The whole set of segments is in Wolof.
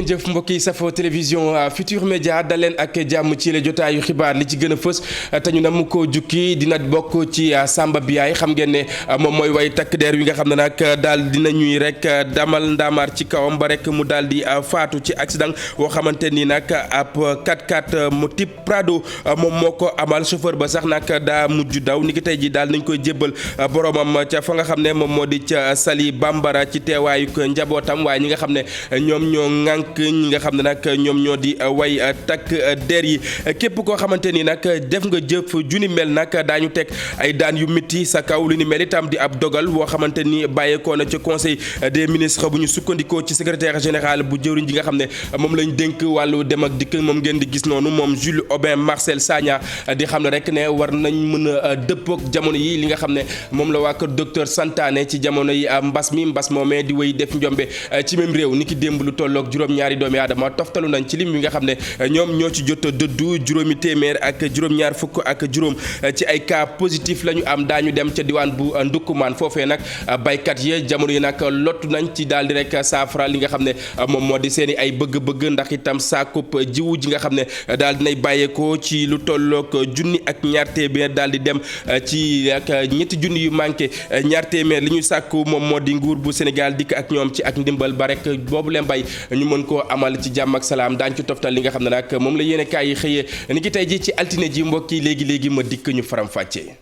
ngeen jëf mbokk yi safo télévision Futur Média daleen ak jàmm ci la jotaayu xibaar li ci gën a fës te ñu nam ko jukki dina bokk ci Samba Biaye xam ngeen ne moom mooy way takk der wi nga xam ne nag daal dina ñuy rek damal ndaamaar ci kawam ba rek mu daal di faatu ci accident boo xamante ni nag ab 4x4 mu type Prado moom moo ko amal chauffeur ba sax nag daa mujj daw ni ki tey ji daal nañ koy jébbal boromam ca fa nga xam ne moom moo di ca Saly Bambara ci teewaayu njabootam waaye ñi nga xam ne ñoom ñoo ŋànk ñi nga xam ne nag ñoom ñoo di way takk der yi képp koo xamante ni nag def nga jëf ju ni mel nag daañu teg ay daan yu métti sa kaw lu ni mel itam di ab dogal boo xamante ni bàyyeekoo na ci conseil des ministres bu ñu sukkandikoo ci secrétaire général bu jëwriñ ji nga xam ne moom lañ dénk wàllu dem ak dikk moom ngeen di gis noonu moom Jules Aubin Marcel Sagna di xam ne rek ne war nañ mën a dëppook jamono yi li nga xam ne moom la waa kër docteur santaane ci jamono yi mbas moomee di wéy def njombe ci même réew ni ki démb lu tolloog juróom-ñaari doomi aadama toftalu nañ ci lim yi nga xam ne ñoom ñoo ci jot dëddu juróomi téeméer ak juróom-ñaar fukk ak juróom ci ay cas positif la ñu am daañu dem ca diwaan bu Ndukkumaan foofee nag baykat yi jamono yi nag lottu nañ ci daal di rek saafara li nga xam ne moom moo di seen i ay bëgg-bëgg ndax itam saakub jiwu ji nga xam ne daal dinay bàyyeekoo ci lu tolloog junni ak ñaar téeméer daal di dem ci ak ñetti junni yu manqué ñaar téeméer li ñu sàkku moom moo di nguur bu Sénégal dikk ak ñoom ci ak ndimbal ba rek boobu leen bay ñu mën koo amal ci jàmm ak salaam daañu ci toftal li nga xam ne nag moom la yéene kaay yi xëyee ni ki tey ji ci altine ji mbokk yi léegi ma dikk ñu faram fàccee.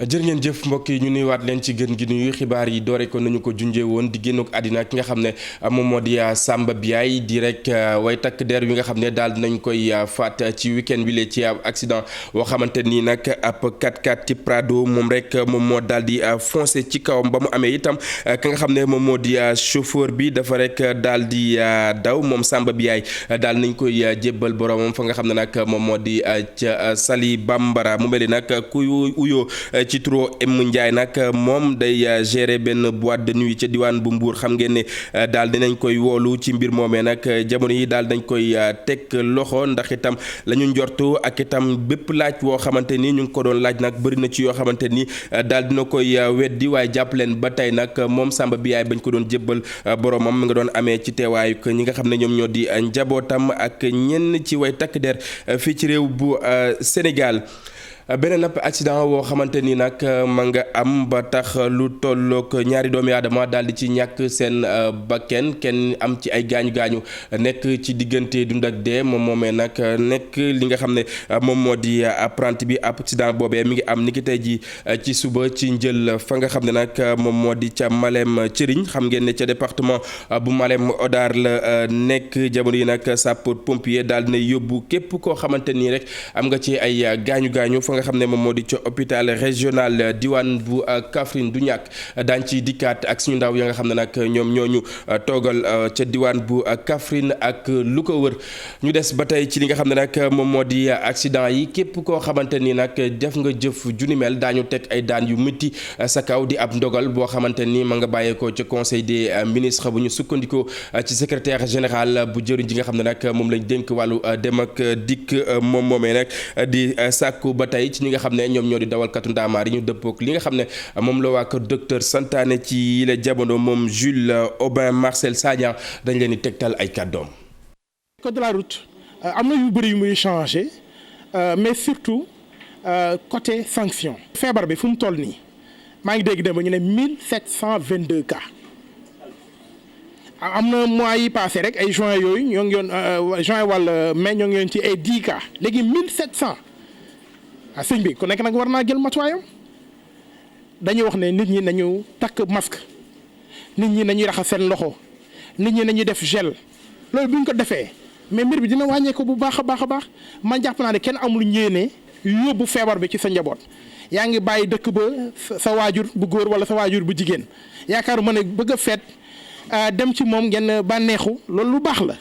jërë ngeen jëf mbokk yi ñu nuyuwaat leen ci gën gi nuyu xibaar yi doore ko nañu ko junjee woon di génnuk àddina ki nga xam ne moom moo di Samba Biaye di rek way takk der wi nga xam ne daal dinañ koy faat ci week-end bi lee ci accident boo xamante nii nag ab 4x4 ci Prado moom rek moom moo daal di foncé ci kawam ba mu amee itam ki nga xam ne moom moo di chauffeur bi dafa rek daal di daw moom Samba Biaye daal nañ koy jébbal boromam fa nga xam ne nag moom moo di ca Saly Bambara mu mel ni nag ku uyoo ci turo M Ndiaye nag moom day gérer benn boîte de nuit ca diwaan bu Mbour xam ngeen ne daal dinañ koy woolu ci mbir moomee nag jamono yi daal dañ koy teg loxo ndax itam la ñu njortu ak itam bépp laaj woo xamante ni ñu ngi ko doon laaj nag bëri na ci yoo xamante ni daal dina koy weddi waaye jàpp leen ba tey nag moom Samba Biaye bañ ko doon jébbal boromam mi nga doon amee ci teewaayu ñi nga xam ne ñoom ñoo di njabootam ak ñenn ci way takk der fii ci réew bu Sénégal. beneen ab accident woo xamante ni nag ma nga am ba tax lu tollook ñaari doomi aadama daal di ci ñàkk seen bakken kenn am ci ay gaañu-gaañu nekk ci diggante dund ak dee moom moomee nag nekk li nga xam ne moom moo di apprenti bi accident boobee mi ngi am niki tey ji ci suba ci njël fa nga xam ne nag moom moo di ca Malem Thierry xam ngeen ne ca département bu Malem Hodar la nekk jamono yi nag sapeur pompier daal dina yóbbu képp koo xamante nii rek am nga ci ay gaañu-gaañu nga xam ne moom moo di ca hôpital régional diwaan bu Kaffrine du ñàkk daañ ci dikkaat ak suñu ndaw ya nga xam ne nag ñoom ñooñu toogal ca diwaan bu Kaffrine ak lu ko wër ñu des ba tey ci li nga xam ne nag moom moo di accident yi képp koo xamante ni nag def nga jëf ju ni mel daañu teg ay daan yu métti sa kaw di ab ndogal boo xamante ni ma nga bàyyeekoo ca conseil des ministres bu ñu sukkandikoo ci secrétaire général bu jëriñ ji nga xam ne nag moom lañ dénk wàllu dem ak dikk moom moomee nag di sàkku ba tey ci ñi nga xam ne ñoom ñoo di dawalkatu ndaamaar yi ñu dëppook li nga xam ne moom la waa kër docteur santaane ci yile jamono moom Jules Aubin Marcel Sagna dañ leen di tegtal ay kàddoom. code de la route am na yu bëri yu muy changé mais surtout côté sanction. feebar bi fu mu toll nii maa ngi dégg dem ba ñu ne 1722 cas am na mois yi passé rek ay juin yooyu ñoo ngi yoon juin wala mai ñoo ngi yoon ci ay 10 cas léegi 1700. sëñ bi ku nekk nag war naa jël matuwaayam dañuy wax ne nit ñi nañu takk masque nit ñi nañuy raxas seen loxo nit ñi nañuy def gel loolu bu ñu ko defee mais mbir bi dina wàññeeku bu baax a baax a baax man jàpp naa ne kenn amul njéene yóbbu feebar bi ci sa njaboot yaa ngi bàyyi dëkk ba sa waajur bu góor wala sa waajur bu jigéen yaakaaru ma ne bëgg a feet dem ci moom ngeen bànneexu loolu lu baax la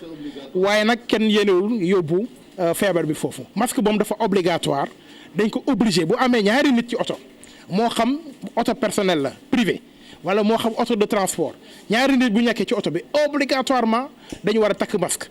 waaye nag kenn yéenewul yóbbu feebar bi foofu masque boobu dafa obligatoire. dañ ko obligé bu amee ñaari nit ci oto moo xam oto personnel la privé wala moo xam auto de transport ñaari nit bu nekkee ci oto bi obligatoirement dañu war a takk masque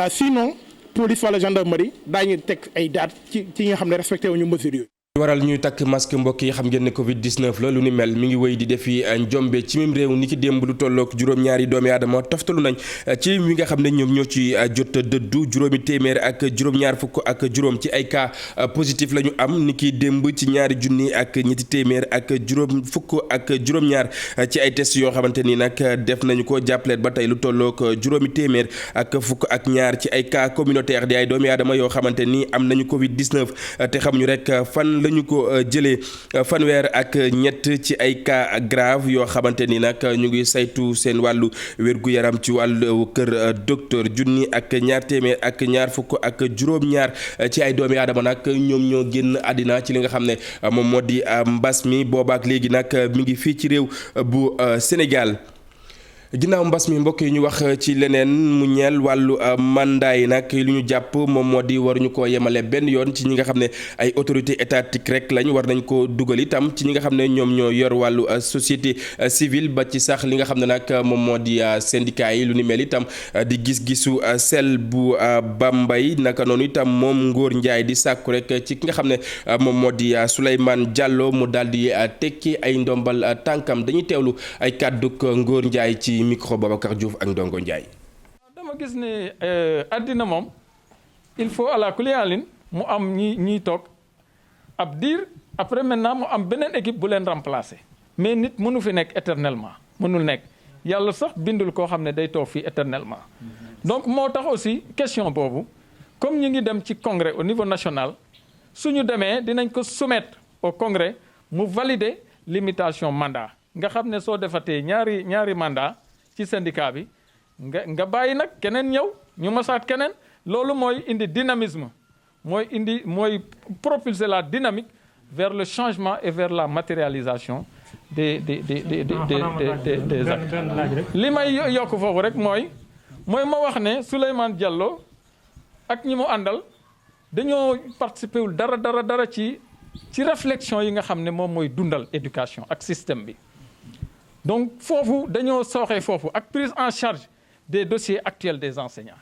sinon police wala gendarmerie daañu teg ay date ci nga xam ne respecté wuñu mesures yooyu. waral ñuy takk masque mbokk yi xam ngeen ne Covid 19 la lu ni mel mi ngi wéy di defi njombe ci mim réew ni ki démb lu tollook juróom-ñaari doomi aadama toftalu nañ ci lim wi nga xam ne ñoom ñoo ci jot dëddu juróomi téeméer ak juróom-ñaar fukk ak juróom ci ay cas positif la ñu am ni ki démb ci ñaari junni ak ñetti téeméer ak juróom fukk ak juróom-ñaar ci ay test yoo xamante ni nag def nañu ko jàppaleet ba tey lu tollook juróomi téeméer ak fukk ak ñaar ci ay cas communautaire di ay doomi aadama yoo xamante ni am nañu Covid 19 te xamuñu rek fan lañu ko jëlee fanweer ak ñett ci ay cas grave yoo xamante ni nag ñu ngi saytu seen wàllu wér-gu-yaram ci wàllu kër docteur junni ak ñaar téeméer ak ñaar fukk ak juróom-ñaar ci ay doomi aadama nag ñoom ñoo génn àddina ci li nga xam ne moom moo di mbas mi boobaak léegi nag mi ngi fii ci réew bu Sénégal. ginnaaw mbas mi mbokk yi ñu wax ci leneen mu ñeel wàllu mandat yi nag lu ñu jàpp moom moo di waruñu koo yemale benn yoon ci ñi nga xam ne ay autorité étatique rek lañ war nañ ko dugal itam ci ñi nga xam ne ñoom ñoo yor wàllu société civile ba ci sax li nga xam ne nag moom moo di syndicat yi lu ni mel itam di gis-gisu sel bu Bambey naka noonu itam moom Ngor Ndiaye di sàkku rek ci ki nga xam ne moom moo di Souleymane Diallo mu daal di tekki ay ndombal tànkam dañuy teewlu ay kàdduk Ngor Ndiaye ci micro Babacar Diouf ak Ndongo Ndiaye. dama gis ne àddina moom il faut à la kuliyaalin mu am ñiy toog ab diir après maintenant mu am beneen équipe bu leen remplacer mais nit mënu fi nekk éternellement mënul nekk yàlla sax bindul koo xam ne day toog fii éternellement donc moo tax aussi question boobu comme ñu ngi dem ci congrès au niveau national suñu demee dinañ ko soumettre au congrès mu valider limitation mandat nga xam ne soo defatee ñaari mandat ci syndicat bi nga bàyyi nag keneen ñëw ñu masaat keneen loolu mooy indi dynamisme mooy propulser la dynamique vers le changement et vers la matérialisation des actes. li may yokk foofu rek mooy ma wax ne Souleymane Diallo ak ñi mu àndal dañoo participer wul dara ci réflexion yi nga xam ne moom mooy dundal éducation ak système bi. donc foofu dañoo sooxee foofu ak prise en charge des dossiers actuels des enseignants.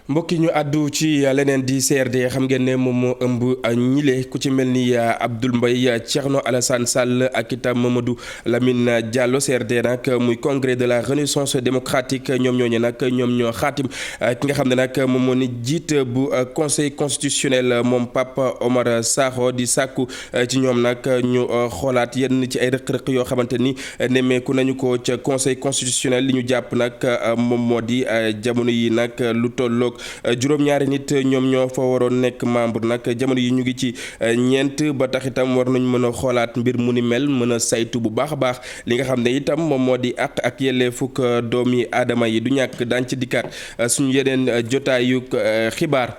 mbokki ñu àddu ci leneen di CRD xam ngeen ne moom moo ëmb ñile ku ci mel ni Abdoul Mbaye Thierno Alassane Sall ak itam Mamadou Lamine Diallo CRD nag muy congrès de la renaissance démocratique ñoom ñooñu nag ñoom ñoo xaatim ki nga xam ne nag moom moo ni jiit bu conseil constitutionnel moom Papa Omar Sakho di sàkku ci ñoom nag ñu xoolaat yenn ci ay rëq-rëq yoo xamante ni nemmeeku nañu ko ca conseil constitutionnel li ñu jàpp nag moom moo di jamono yi nag lu tolloog juróom-ñaari nit ñoom ñoo fa waroon nekk membre nag jamono yi ñu ngi ci ñeent ba tax itam war nañ mën a xoolaat mbir mu ni mel mën a saytu bu baax a baax li nga xam ne itam moom moo di àq ak yelleefug doomi aadama yi du ñàkk daañ ci dikkaat suñu yeneen jotaayu xibaar.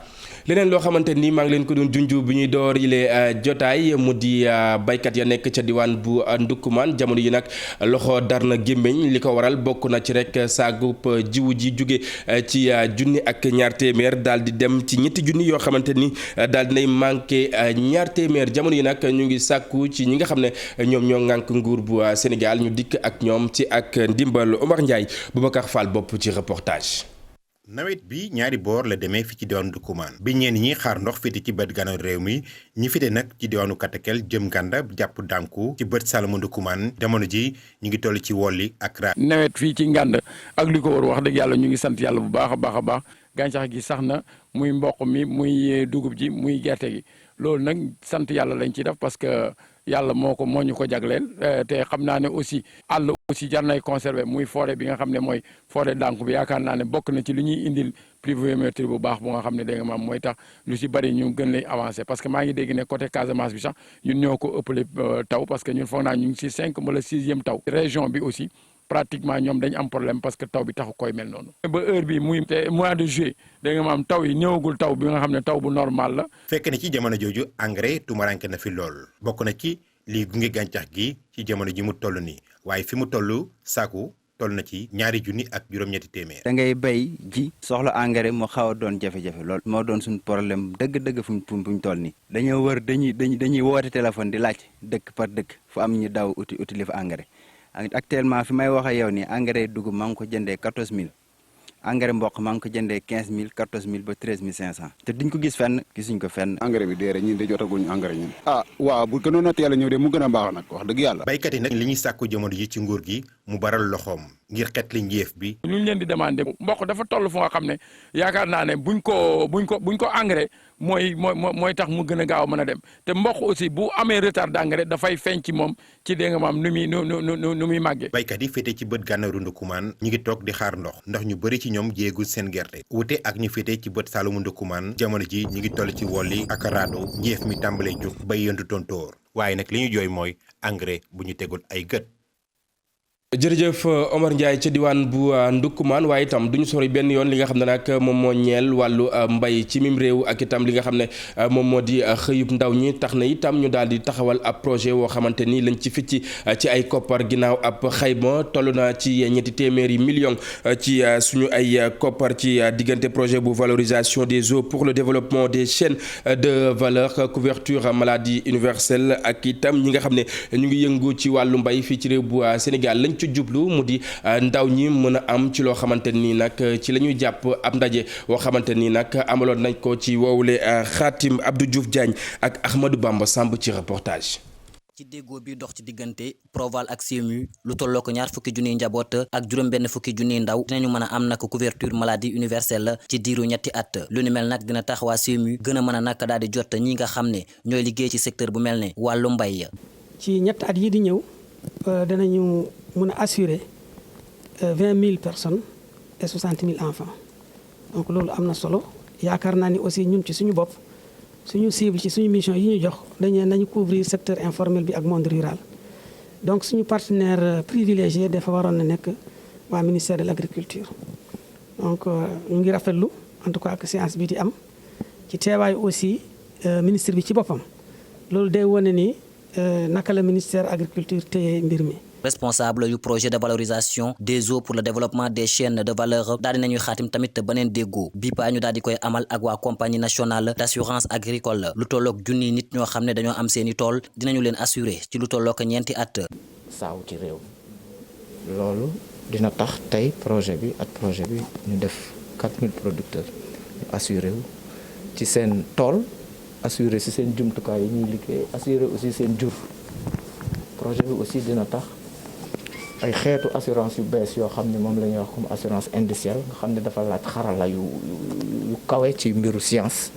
leneen loo xamante ni maa ngi leen ko doon junju bi ñuy door yile jotaay mu di baykat ya nekk ca diwaan bu Ndoukoumane jamono yi nag loxo dar na gémmiñ li ko waral bokk na ci rek saagub jiwu ji jóge ci junni ak ñaar téeméer daal di dem ci ñetti junni yoo xamante ni daal dinay manqué ñaar téeméer jamono yi nag ñu ngi sàkku ci ñi nga xam ne ñoom ñoo ŋànk nguur bu Sénégal ñu dikk ak ñoom ci ak ndimbal Omar Ndiaye Boubacar Fall bopp ci reportage. nawet bi ñaari boor la demee fi ci diwaanu Ndoukoumane bi ñeen ñi xaar ndox fiti ci bët gànnaaru réew mi ñi fite nag ci diwaanu Katakel jëm Nganda jàpp Danku ci bët Saloum Ndoukoumane jamono ji ñu ngi toll ci wolli ak ra nawet fii ci Nganda ak li ko war wax dëgg yàlla ñu ngi sant yàlla bu baax a baax a baax gàncax gi sax na muy mboq mi muy dugub ji muy gerte gi loolu nag sant yàlla lañ ci def parce que yàlla moo ñu ko jagleel te xam naa ne aussi àll aussi jar nay conserver muy forêt bi nga xam ne mooy forêt Danku bi yaakaar naa ne bokk na ci li ñuy indil pluviométrie bu baax bu nga xam ne dégg nga maam mooy tax lu si bëri ñu gën lay avancer parce que maa ngi dégg ne côté Casamance bi sax ñun ñoo ko ëppale taw parce que ñun foog naa ñu ngi si 5 wala 6e taw région bi aussi pratiquement ñoom dañ am problème parce que taw bi taxu koy mel noonu. ba heure bi muy te mois de juillet da nga maam taw yi ñëwagul taw bi nga xam ne taw bu normal la. fekk na ci jamono jooju engrais tumaranke na fi lool bokk na ci lii gunge gàncax gi ci jamono ji mu toll nii waaye fi mu toll saaku toll na ci ñaari junni ak juróom-ñetti téeméer. da ngay bay ji soxla engrais moo xaw a doon jafe-jafe lool moo doon suñu problème dëgg-dëgg fu ñu toll nii. dañoo wër dañuy woote téléphone di laaj dëkk par dëkk fu am ñu daw uti li fa engrais. actuellement fi may wax ak yow nii engrais dugub maa ngi ko jëndee 14000 engrais mboq maa ngi ko jëndee 15000 14000 ba 13500 te duñ ko gis fenn gisuñ ko fenn. engrais bi dee rek ñun de jotaguñ engrais ñun. waaw bu gënoon a teel a ñëw de mu gën a baax nag wax dëgg yàlla. baykat yi nag li ñuy sàkku jamono ji ci nguur gi mu baral loxoom ngir xet li njeef bi. lu ñu leen di demandé mboq dafa toll fu nga xam ne yaakaar naa ne buñ ko engrais mooy tax mu gën a gaaw a mën a dem te mboq aussi bu amee retard d'engrais dafay feeñ ci moom ci dégg nga maam nu muy màggee. baykat yi féete ci bët gànnaaru Ndoukoumane ñi ngi toog di xaar ndax ñu bëri ci ñoom jéegul seen gerte wute ak ñu féete ci bët Saloum Ndoukoumane jamono ji ñi ngi toll ci wolli ak raado njeef mi tàmbalee jóg bay yëndu tontóor waaye nag li ñu jooy mooy engrais bu ñu tegul ay gët. jërëjëf Omar Ndiaye ca diwaan bu Ndoukoumane waaye itam duñu sori benn yoon li nga xam ne nag moom moo ñeel wàllu mbay ci mim réew ak itam li nga xam ne moom moo di xëyub ndaw ñi tax na itam ñu daal di taxawal ab projet woo xamante ni lañ ci ficci ci ay koppar ginnaaw ab xayma toll na ci ñetti téeméeri millions ci suñu ay koppar ci diggante projet bu valorisation des eaux pour le développement des chaînes de valeur couverture maladie universelle ak itam ñi nga xam ne ñu ngi yëngu ci wàllu mbay fii ci réew bu Sénégal lañ ci jublu mu di ndaw ñi mën a am ci loo xamante nii nag ci la ñuy jàpp ab ndaje woo xamante nii nag amaloon nañ ko ci woowule Khatim Abdou Diouf Diagne ak Ahmadou Bamba Samb ci reportage. ci déggoo bi dox ci diggante Proval ak CMU lu tolloo ko 20 junniy njaboot ak juróom-benn fukki junniy ndaw dinañu mën a am nag couverture maladie universelle ci diiru ñetti at lu ni mel nag dina tax waa CMU gën a mën a nag daal di jot ñi nga xam ne ñooy liggéey ci secteur bu mel ne wàllu mbay. ci ñetti at yi di ñëw danañu mën a assurer 20 000 personnes et 60 000 enfants donc loolu am na solo yaakaar naa ni aussi ñun ci suñu bopp suñu cible ci suñu mission yi ñu jox nañu couvrir secteur informel bi ak monde rural donc suñu partenaire privilégié dafa waroon na nekk waa ministère de l'agriculture donc ñu ngi rafetlu en tout cas que séance bi di am ci teewaayu aussi ministre bi ci boppam loolu day wane ni naka la ministère agriculture téye mbir mi. responsable yu projet de valorisation des eaux pour le développement des chaînes de valeur daal di nañuy xaatim tamit beneen déggoo bi pa ñu daal di koy amal ak waa compagnie nationale d'assurance agricole lu tolloog junni nit ñoo xam ne dañoo am seeni tool dinañu leen assurer ci lu tolloog ñeenti at. saaw ci réew loolu dina tax tey projet bi ñu def 4000 producteurs ñu assuré wu ci seen tool assuré ci seen jumtukaay yi ñuy liggéey assuré aussi seen jur projet bi aussi dina tax ay xeetu assurance yu bees yoo xam ne moom la ñuy wax comme assurance indicielle nga xam ne dafa laaj xarala yu kawe ci mbiru science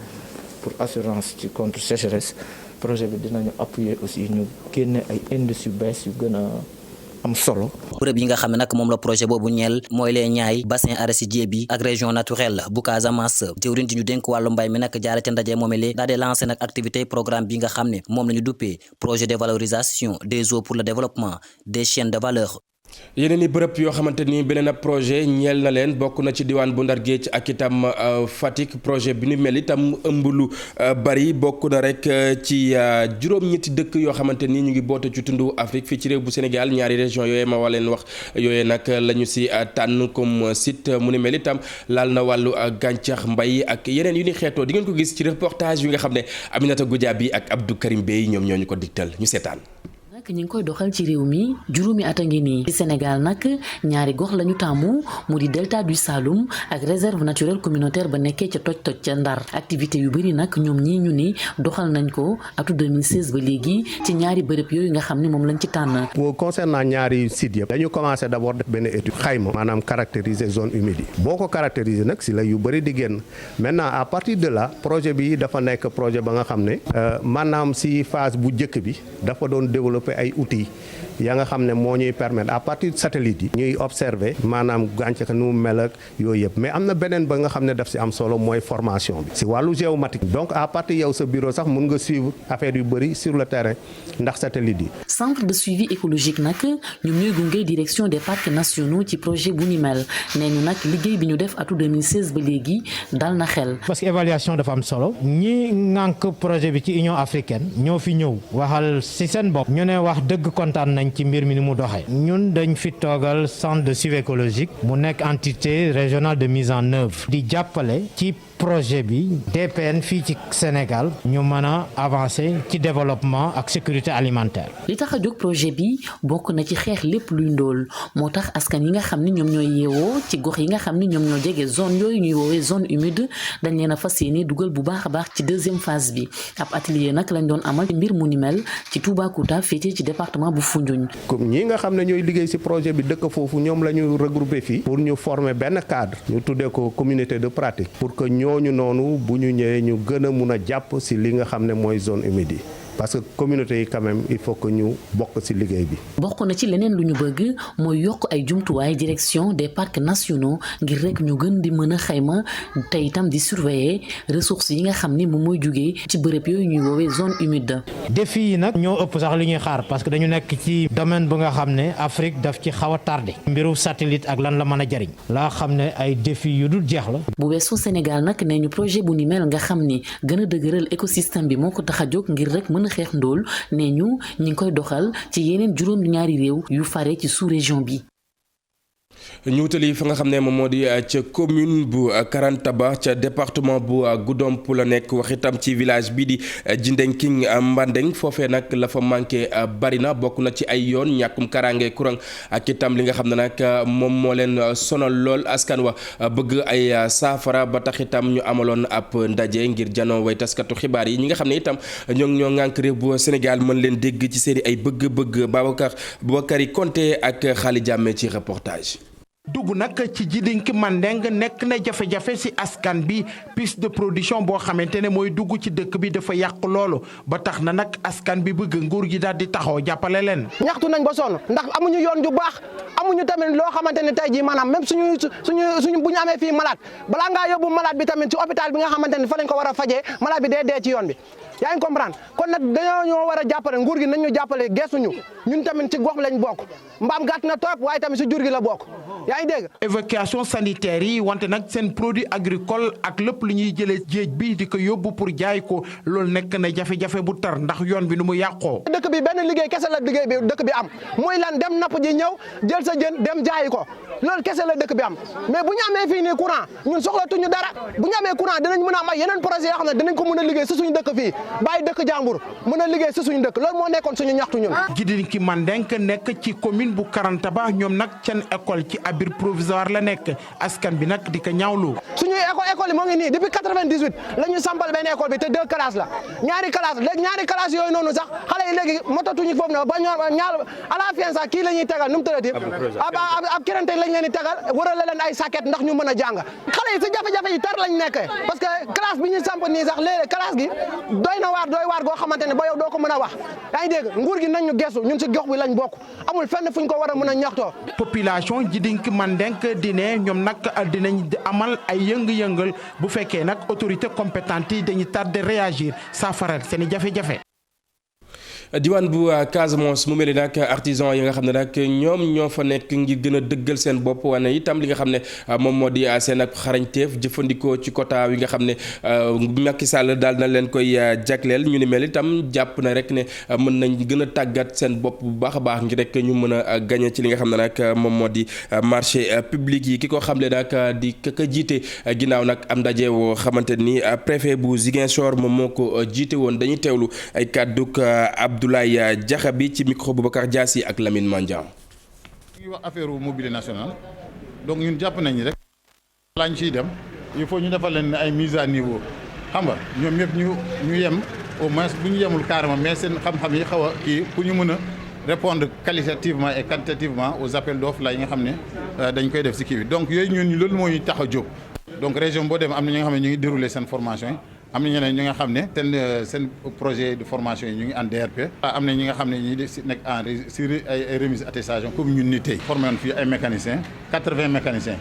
pour assurance ci contre sécheresse projet bi dinañu appuyer aussi ñu génne ay indices yu bees yu gën a am solo. bërëb yi nga xam ne nag moom la projet boobu ñeel mooy les Niayes bassin arachidier bi ak région naturelle bu Casamance jëwriñ ji ñu dénk wàllu mbay mi nag jaare ca ndaje moomele daal di lancé nag activité programme bi nga xam ne moom la ñu duppee projet de valorisation des eaux pour le développement des chaînes de valeur. yeneen i bërëb yoo xamante ni beneen ab projet ñeel na leen bokk na ci diwaan bu Ndar Géej ak itam Fatick projet bi ni mel itam ëmb lu bari bokk na rek ci juróom-ñetti dëkk yoo xamante ni ñu ngi boote ci tundu Afrique fii ci réew bu Sénégal ñaari région yooyu ma waleen wax yooyu nag la ñu si tànn comme site mu ni mel itam laal na wàllu gàncax mbay ak yeneen yu ni xeetoo di ngeen ko gis ci reportage yi nga xam ne Aminata Goudiaby ak Abdou Karim Bey ñoom ñoo ñu ko digtal ñu seetaan. ñu ngi koy doxal ci réew mi juróomi at a ngi nii ci Sénégal nag ñaari gox lañu tàmmu mu di delta du Saloum ak réserve naturelle communautaire ba nekkee ca toj-toj ca Ndar activité yu bëri nag ñoom ñii ñu ni doxal nañ ko atu 2016 ba léegi ci ñaari bërëb yooyu nga xam ne moom lañ ci tànn. concernant ñaari sites yëpp dañu commencé d'abord def benn étude xayma maanaam caractériser zone humide yi boo ko caractériser nag si la yu bëri di génn maintenant à partir de là projet bi dafa nekk projet ba nga xam ne maanaam si phase bu njëkk bi dafa doon développer ay outils ya nga xam ne moo ñuy permettre à partir de satellite yi ñuy observer maanaam gàncax nu mu mel ak yooyu yëpp mais am na beneen ba nga xam ne daf si am solo mooy formation bi si wàllu géomatique donc à partir yow sa bureau sax mun nga suivre affaire yu bëri sur le terrain ndax satellite yi. centre de suivi écologique nag ñoom ñooy gunge direction des parcs nationaux ci projet bu ni mel nee ñu nag liggéey bi ñu def atu 2016 ba léegi dal na xel. parce que évaluation dafa am solo ñi ŋànk projet bi ci Union africaine ñoo fi ñëw waxal si seen bopp ñu ne wax dëgg kontaan nañ ci mbir mi ni mu doxee ñun dañ fi toogal centre de suivi écologique mu nekk entité régionale de mise en œuvre di jàppale ci projet bi DPN fii ci Sénégal ñu mën a avancer ci développement ak sécurité alimentaire. li tax a jóg projet bi bokk na ci xeex lépp luy ndóol moo tax askan yi nga xam ni ñoom ñooy yeewoo ci gox yi nga xam ni ñoom ñoo jege zone yooyu ñuy woowee zone humide dañ leen a fas yéene dugal bu baax a baax ci deuxième phase bi ab atelier nag lañ doon amal ci mbir mu ni mel ci Toubacouta féetee ci département bu Foundiougne. comme ñi nga xam ne ñooy liggéey ci projet bi dëkk foofu ñoom la ñu regrouper fii pour ñu former benn cadre ñu tuddee ko communauté de pratique pour que ñooñu noonu bu ñu ñëwee ñu gën a mun a jàpp ci li nga xam ne mooy zone humide yi parce que communauté yi quand même il faut que ñu bokk ci liggéey bi. bokk na ci leneen lu ñu bëgg mooy yokk ay jumtuwaay direction des parcs nationaux ngir rek ñu gën di mën a xayma te itam di surveiller ressources yi nga xam ni moom mooy jugee ci bërëb yooyu ñuy woowee zone humide. défi yi nag ñoo ëpp sax li ñuy xaar parce que dañu nekk ci domaine bu nga xam ne Afrique daf ci xaw a tardé. mbiru satellite ak lan la mën a jariñ. laa xam ne ay défi yu dul jeex la. bu weesoo Sénégal nag nee ñu projet bu ni mel nga xam ni gën a dëgëral écosystème bi moo ko tax a jóg ngir rek mën a xeex ndóol nee ñu ñi ngi koy doxal ci yeneen juróom-ñaari réew yu fare ci sous-région bi. ñu wutali fa nga xam ne moom moo di ca commune bu Karantaba ca département bu Goudomp la nekk wax itam ci village bii di Djindenking Mbandeng foofee nag la fa manqué bari na bokk na ci ay yoon ñàkkum karange courant ak itam li nga xam ne nag moom moo leen sonal lool askan wa bëgg ay saafara ba tax itam ñu amaloon ab ndaje ngir janoo way taskatu xibaar yi ñi nga xam ne itam ñoo ŋànk réew bu Sénégal mën leen dégg ci seeni ay bëgg-bëgg Babakary Konté ak Xaali Jàmme ci reportage. dugg nag ci Djindenking Mandeng nekk na jafe-jafe ci askan bi piste de production boo xamante ne mooy dugg ci dëkk bi dafa yàq loolu ba tax na nag askan bi bëgg nguur gi daal di taxaw jàppale leen. ñaxtu nañ ba sonn ndax amuñu yoon ju baax amuñu tamit loo xamante ne tey jii maanaam même suñu bu ñu amee fii malade balaa ngaa yóbbu malade bi tamit ci hôpital bi nga xamante ne fa lañ ko war a fajee malade bi dee ci yoon bi. yaa ngi comprendre kon nag dañoo war a jàppale nguur gi nañ ñu jàppale gestuñu ñun tamit ci gox lañ bokk mbaam gàtt na toog waaye tamit si jur gi la bokk yaa ngi dégg. évacuation sanitaire yi wante nag seen produit agricole ak lépp lu ñuy jëlee géej bi di ko yóbbu pour jaay ko loolu nekk na jafe-jafe bu tar ndax yoon bi nu mu yàqoo. dëkk bi benn liggéey kese la liggéey bi dëkk bi am muy lan dem napp ji ñëw jël sa jën dem jaayi ko loolu kese la dëkk bi am mais bu ñu amee fii nii courant ñun soxlatuñu dara bu ñu amee courant dinañ mën a am ay yeneen projet yoo xam ne dinañ ko mën a liggéey si suñu dëkk fii bàyyi dëkk jàmbur mën a liggéey si suñu dëkk loolu moo nekkoon suñu ñaxtu ñun. Djindenking Mandeng nekk ci commune bu Karantaba ñoom nag seen école ci abri provisoire la nekk askan bi nag di ko ñaawlu. suñu école yi moo ngi nii depuis 98 la ñu sampal benn école bi te 2 classes la ñaari classes yooyu noonu sax xale yi léegi motatuñu foofu na ba ñaar à la fin sax kii la ñuy tegal nu mu tëddati ab kirante lañ leen di tegal wërale leen ay saket ndax ñu mën a jàng xale yi si jafe-jafe yi tar lañ nekkee parce que classe bi ñu samp nii sax léeg-léeg classe gi doy waar goo xamante ne ba yow doo ko mën a wax yaa ngi dégg nguur gi nañ ñu gestu ñun si gox bi lañ bokk amul fenn fuñ ko war a mën a ñaxtoo. population Djindenking Mandeng di ne ñoom nag dinañ amal ay yëngu-yëngal bu fekkee nag autorité compétente yi dañuy tardé réagir saafara seen i jafe-jafe. diwaan bu Casamance mu mel ni nag artisan yi nga xam ne nag ñoom ñoo fa nekk ngir gën a dëggal seen bopp wane itam li nga xam ne moom moo di seen ak xarañteef jëfandikoo ci quota yi nga xam ne Macky Sall daal na leen koy jagleel ñu ni mel itam jàpp na rek ne mën nañ gën a tàggat seen bopp bu baax a baax ngir rek ñu mën a gagné ci li nga xam ne nag moom moo di marché public yi ki ko xamle nag di ka jiite ginnaaw nag am ndaje woo xamante ni préfet bu Ziguinchor moom moo ko jiite woon dañuy teewlu ay kàdduk Abdoulaye Diakha bi ci micro Boubacar Diassi ak Lamine Mandiang. ñu ngi wax affaire mobilité nationale donc ñun jàpp nañu rek laa ñu ciy dem il faut ñu defal leen ay mise à niveau xam nga ñoom ñëpp ñu yem au moins bu ñu yemul carrément mais seen xam-xam yi xaw a kii pour ñu mën a répondre qualitativement et quantitativement aux appels d'offres la yi nga xam ne dañ koy def ci kii bi donc yooyu ñun loolu moo ñu tax a jóg donc région boo dem am na ñi nga xam ne ñu ngi dérouler seen formation yi. am na ñeneen ñi nga xam ne seen projet de formation yi ñu ngi en DRP. am na ñi nga xam ne ñi nekk en ay remise attestation comme ñun ni tey. formé woon fii ay mécaniciens 80 mécaniciens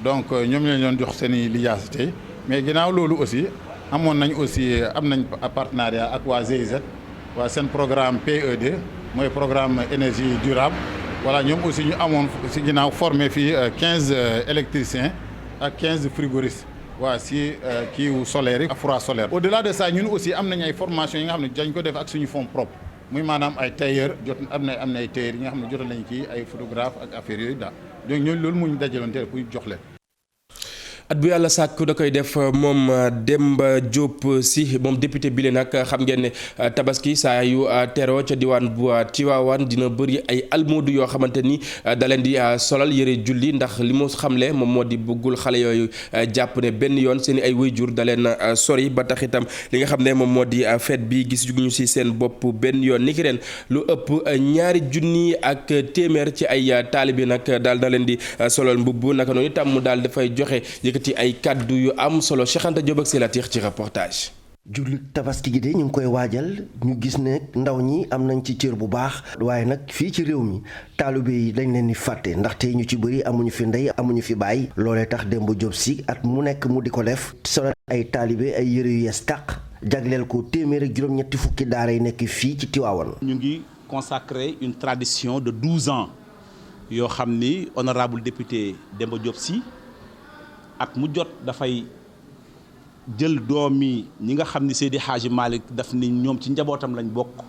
donc ñoom lañ doon jox seen i lijaas tey mais ginnaaw loolu aussi am nañ partenariat ak waa GIZ waa seen programme PED mooy programme énergie durable voilà ñoom aussi ñu amoon si ginnaaw formé fii 15 électriciens ak 15 frigoristes. waa si kii solaire yi ak fourage solaire. au delà de ça ñun aussi am nañu ay formation yi nga xam ne dañ ko def ak suñu fonds propre muy maanaam ay tailleur am na ay tailleur yi nga xam ne jotal nañu kii ay photographe ak affaire yooyu daal donc ñooñu loolu moo ñu dajaloon teel pour jox leen. at bu yàlla sàkk da koy def moom Demba Diop Sy moom député bi nag xam ngeen ne tabaski saa yu teroo ca diwaan bu Tivaouane dina bëri ay almoodu yoo xamante ni da leen di solal yëre julli ndax li mu xamle moom moo di bëggul xale yooyu jàpp ne benn yoon seen i ay waajur da leen sori ba tax itam li nga xam ne moom moo di fête bi gis ñu si seen bopp benn yoon ni ki ren lu ëpp 2 junni ak téeméer ci ay taalibe nag daal da leen di solal mbubb naka noonu itam mu daal dafay joxe yëkkati ay kàddu yu am solo Cheikh Anta Diop ak Sélatiir ci reportage. jullit tabaski gi de ñu ngi koy waajal ñu gis ne ndaw ñi am nañ ci cër bu baax waaye nag fii ci réew mi taalibe yi dañ leen di fàtte ndaxte ñu ci bëri amuñu fi ndey amuñu fi baay loolee tax Demba Diop Sy at mu nekk mu di ko def solal ay taalibe ay yëre yu yees tàq jagleel ko téeméer ak juróom-ñetti fukki daara yi nekk fii ci Tivaouane. ñu ngi consacrer une tradition de 12 ans yoo xam ni honorable député Demba Diop Sy at mu jot dafay jël doomi ñi nga xam ni Seydi Hadji Malick daf ni ñoom ci njabootam lañ bokk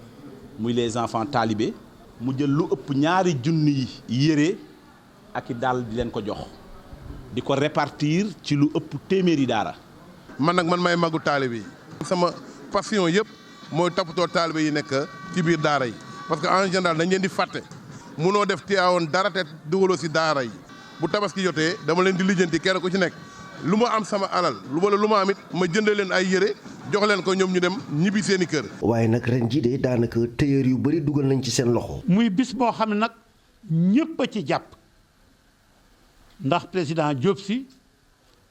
muy les enfants talibés mu jël lu ëpp 2 junni yére ak i daal di leen ko jox di ko répartir ci lu ëpp téeméeri daara. man nag man may magu taalibe yi sama passion yëpp mooy toppatoo taalibe yi nekk ci biir daara yi parce que en général dañ leen di fàtte munoo def Tivaouane dara te dugaloo si daara yi bu tabaski jotee dama leen di lijjanti kenn ku ci nekk lu ma am sama alal wala lu ma am it ma jënd leen ay yére jox leen ko ñoom ñu dem ñibbi seeni kër. waaye nag ren jii de daanaka tailleur yu bëri dugal nañ ci seen loxo. muy bis boo xam ne nag ñëpp a ci jàpp ndax président Diop Sy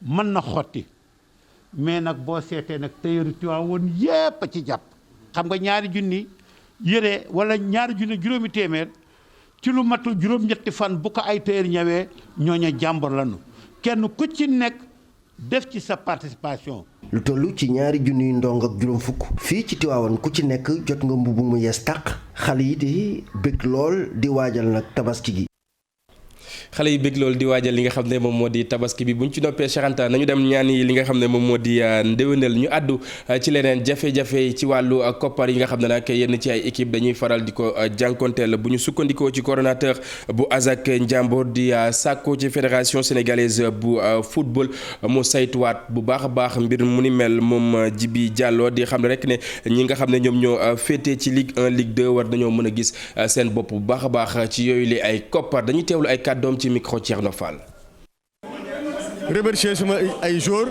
mën na xotti mais nag boo seetee nag tailleur yu Tivaouane yépp a ci jàpp. xam nga 2 junni yére wala 2 junni juróomi téeméer ci lu matul juróom-ñetti fan bu ko ay tailleur ñëwee ñooña jàmbur lañu kenn ku ci nekk def ci sa participation. lu toll ci 2 junni ndong ak juróom fukk fii ci Tivaouane ku ci nekk jot nga mbubb mu yees tàq xale yi di bëgg lool di waajal nag tabaski gi. xale yi bëgg loolu di waajal li nga xam ne moom moo di tabaski bi bu ñu ci noppee Cheikh Anta nañu dem ñaani li nga xam ne moom moo di ndéwénal ñu àddu ci leneen jafe-jafe ci wàllu koppar yi nga xam ne nag yenn ci ay équipe dañuy faral di ko jànkonteel bu ñu sukkandikoo ci coordonnateur bu Azak Ndiambour di sàkko ci fédération sénégalaise bu football mu saytuwaat bu baax a baax mbir mu ni mel moom Djibi Diallo di xam ne rek ne ñi nga xam ne ñoom ñoo féetee ci Ligue 1 Ligue 2 war dañoo mën a gis seen bopp bu baax a baax ci yooyu li ay koppar dañuy teewlu ay kàddoom ci micro Thierno Fall. remercier suma ay joueurs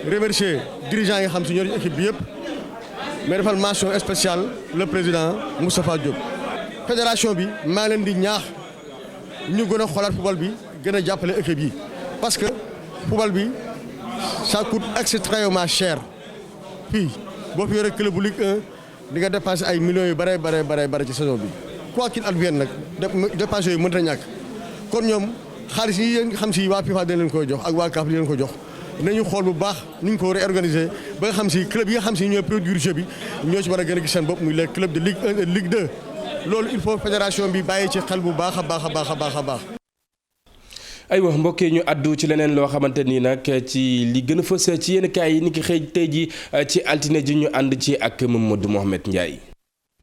remercier dirigeants yi xam si ñoo ci équipe bi yëpp mais defal mention spéciale le président Moustapha Diop. fédération bi maa leen di ñaax ñu gën a xoolaat football bi gën a jàppale équipe yi parce que football bi ça coûte extrêmement cher fii boo fi yore club bu Ligue 1 di nga dépenser ay millions yu bare ci saison bi quoi qu'il advienne nag dépenses yooyu mënut a ñàkk. kon ñoom xaalis yi nga xam si waa FIFA dañ leen koy jox ak waa CAF di leen ko jox nañu xool bu baax ni ñu ko war a organiser ba nga xam si club yi nga xam si ñooy produire jeu bi ñoo ci war a gën a gis seen bopp muy les clubs de Ligue 1 et Ligue 2 loolu il faut fédération bi bàyyi ci xel bu baax a baax. aywa mbokk yi ñu àddu ci leneen loo xamante ni nag ci li gën a fës ci yenn kaay yi ni ki xëy tey ji ci altine ji ñu ànd ci ak Mamadou Mohamed Ndiaye.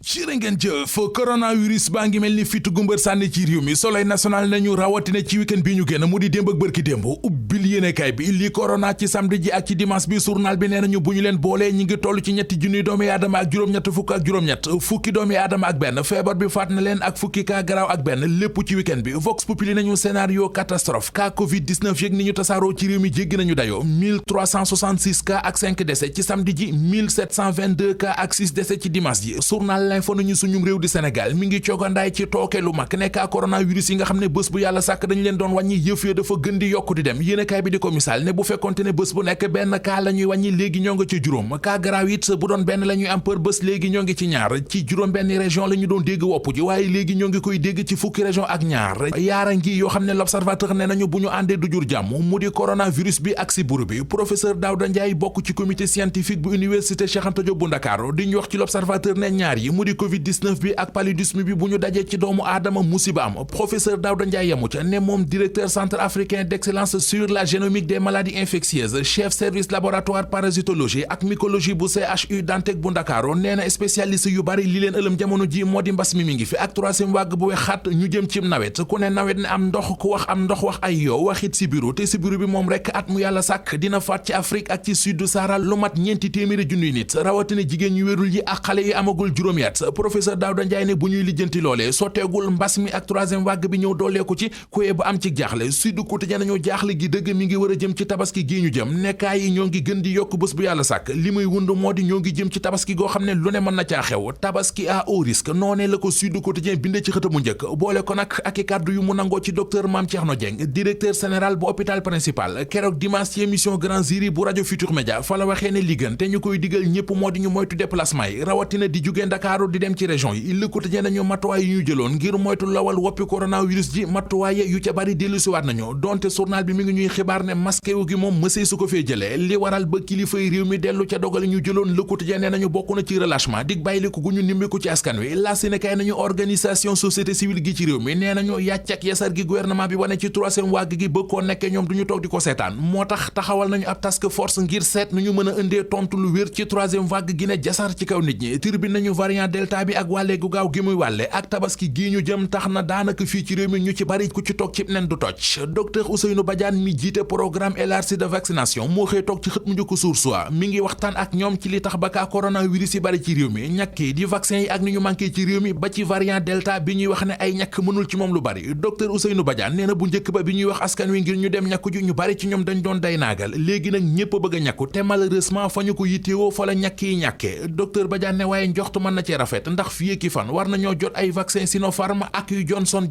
cirë ngeen jëf coronavirus baa ngi mel ni fitu gumbër sànni ci réew mi soleil national nañu rawatina ci week-end bi ñu génn mu di démb ak bërki démb ubbil yéenekaay bi li corona ci samedi ji ak ci dimanche bi journal bi nee nañu bu ñu leen boolee ñi ngi toll ci 3 junniy doomi aadama ak juróom-ñett fukk ak juróom-ñett fukki doomi aadama ak benn feebar bi faat na leen ak fukki cas garaaw ak benn lépp ci week-end bi Vox Populi nañu scénario catastrophe cas covid 19 yëg ni ñu tasaaroo ci réew mi jéggi nañu dayoo 1366 cas ak 5 décès ci samedi ji 1722 cas ak 6 décès ci dimanche ji journal l'info nañu suñum réew di Sénégal mi ngi coogandaay ci tooke lu mag nekk coronavirus yi nga xam ne bés bu yàlla sàkk dañu leen doon wàññi yëf ya dafa gën di yokku di dem yéenekaay bi di ko misaal ne bu fekkonte ne bés bu nekk benn cas la ñuy wàññi léegi ñoo ngi ci juróom cas grave it bu doon benn la ñuy am par bés léegi ñoo ngi ci ñaar ci juróom benn région la ñu doon dégg wopp ji waaye léegi ñoo ngi koy dégg ci fukki région ak ñaar yaara ngi yoo xam ne l'observateur ne nañu bu ñu àndee du jur jàmm mu di coronavirus bi ak sibbiru bi professeur Daouda Ndiaye bokk ci comité scientifique bu université Cheikh Anta Diop bu Ndakaaru di ñu wax ci l'observateur ne ñaar yi mu di Covid-19 bi ak paludisme bi bu ñu dajee ci doomu aadama musiba am professeur Daouda Ndiaye yamu ca ne moom directeur centre africain d'excellence sur la génomique des maladies infectieuses chef service laboratoire parasitologie ak mycologie bu CHU Dantec bu Ndakaaru nee na spécialiste yu bari li leen ëlëm jamono ji moo di mbas mi ngi fi ak troisième vague bu wexaat ñu jëm ci nawet ku ne nawet ne am ndox ku wax am ndox wax ay yow waxit sibiru te sibiru bi moom rek at mu yàlla sàkk dina faat ci Afrique ak ci sud du Sahara lu mat 400 junniy nit rawatina jigéen ñu wérul yi ak xale yi amagul juróomi at professeur Daouda Ndiaye ne bu ñuy lijjanti loolee sotteegul mbas mi ak troisième vague bi ñëw dooleeku ci kuyee ba am ci jaaxle Sud Quotidien nañu jaaxle gi dëgg mi ngi war a jëm ci tabaski gii ñu jëm nekkaay yi ñoo ngi gën di yokk bés bu yàlla sàkk li muy wund moo di ñoo ngi jëm ci tabaski goo xam ne lu ne mën na caa xew tabaski à haut risque noonee la ko Sud Quotidien bindee ci xëtamu njëkk boole ko nag ak i kàddu yu mu nangoo ci docteur Mame Thierno Dieng directeur général bu hôpital principal keroog dimanche ci émission Grand Jury bu rajo Futur Média fa la waxee ne li gën te ñu koy digal ñëpp moo di ñu moytu déplacement yi rawatina di jugee Ndakaaru di dem ci région yi Le Quotidien nañu matuwaay yu ñu jëloon ngir moytu lawal woppi coronavirus ji matuwaay yu ca bari dellusiwaat nañu donte journal bi mi ngi ñuy xibaar ne masque wu gi moom mësee su ko fee jëlee li waral ba kilifay réew mi dellu ca dogal ñu jëloon Le Quotidien nee nañu bokk na ci relâchement dig bàyyiliku gu ñu nimmiku ci askan wi la Sénégal nañu organisation société civile gi ci réew mi nee nañu yàcc ak yasar gi gouvernement bi wane ci troisième vague gi bëgg koo nekkee ñoom duñu toog di ko seetaan moo tax taxawal nañu ab task force ngir seet nu ñu mën a indee tontu lu wér ci troisième vague gi ne jasar ci kaw nit ñi turbine nañu variant delta bi ak wàlle gu gaaw gi muy wàlle ak tabaski gii ñu jëm tax na daanaka fii ci réew mi ñu ci bari ku ci toog ci nen du toj docteur Ousseynou Badiane mi jiite programme élargi de vaccination moo xëy toog ci xët mu njëkk Source A mi ngi waxtaan ak ñoom ci li tax ba kaa coronavirus yi bari ci réew mi ñàkk yi di vaccin yi ak ni ñu manqué ci réew mi ba ci variant delta bi ñuy wax ne ay ñàkk mënul ci moom lu bari docteur Ousseynou Badiane nee na bu njëkk ba bi ñuy wax askan wi ngir ñu dem ñàkku ju ñu bari ci ñoom dañ doon day naagal léegi nag ñëpp a bëgg a ñàkku te malheureusement fa ñu ko yittewoo fa la ñàkk yi ñàkkee docteur Badiane ne waaye njoxtu mën na cee rafet ndax fii ki fan war nañoo jot ay vaccin Sinopharm ak yu Johnson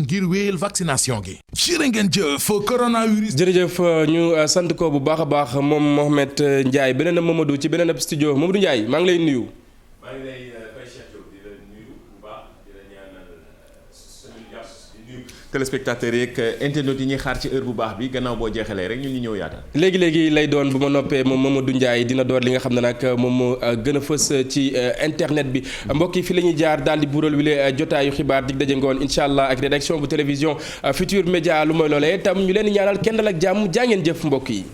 ngir wéyal vaccination gi jërë ngeen jëf coronavirus. jërëjëf ñu sant ko bu baax a baax moom Mohamed Ndiaye beneen Mamadou ci beneen studio Mamadou Ndiaye maa ngi lay nuyu. maa ngi lay fay Cheikh Diop di la nuyu bu baax di la ñaanal di nuyu téléspectateurs yeeg internautes yi ñuy xaar ci heure bu baax bi gannaaw boo jeexalee rek ñun ñu ñëw yaatal. léegi lay doon bu ma noppee moom Mamadou Ndiaye dina door li nga xam ne nag moom moo gën a fës ci internet bi mbokk yi fi la ñuy jaar daal di buural wi le jotaayu xibaar dig daje ngoon incha allah ak rédaction bu télévision Futur Média lu mooy loolee tam ñu leen di ñaanal kenn dal ak jàmm jaa ngeen jëf mbokk yi.